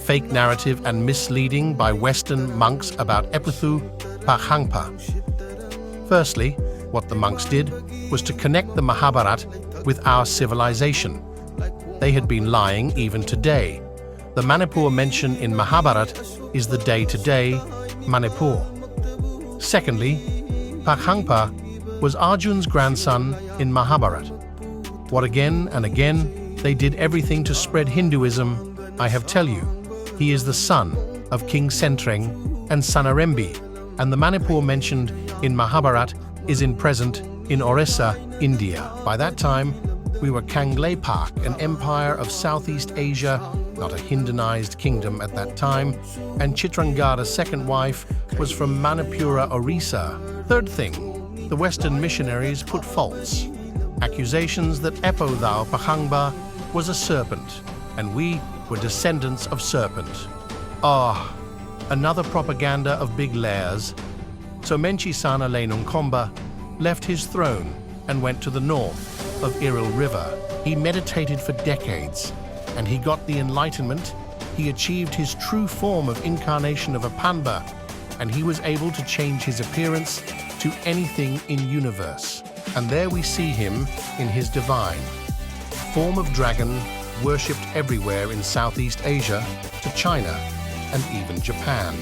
fake narrative and misleading by Western monks about EPUTHOU, PAKHANGPA. Firstly, what the monks did was to connect the Mahabharata with our civilization. They had been lying even today. The Manipur mentioned in Mahabharata is the day-to-day Manipur. Secondly, PAKHANGPA was Arjun's grandson in Mahabharata. What again and again, they did everything to spread Hinduism. I have tell you, he is the son of King Sentreng and Sanarembi, and the Manipur mentioned in Mahabharata is in present in Orissa, India. By that time, we were PAKHANGPA, an empire of Southeast Asia, not a Hinduized kingdom at that time, and Chitrangada's second wife was from Manipura, Orissa. Third thing, the Western missionaries put false accusations that EPUTHOU PAKHANGPA was a serpent, and we were descendants of serpent. Another propaganda of big layers. So Menchisana Lenungkomba left his throne and went to the north of Iril River. He meditated for decades, and he got the enlightenment. He achieved his true form of incarnation of a Panba, and he was able to change his appearance to anything in universe. And there we see him in his divine form of dragon, worshipped everywhere in Southeast Asia to China and even Japan.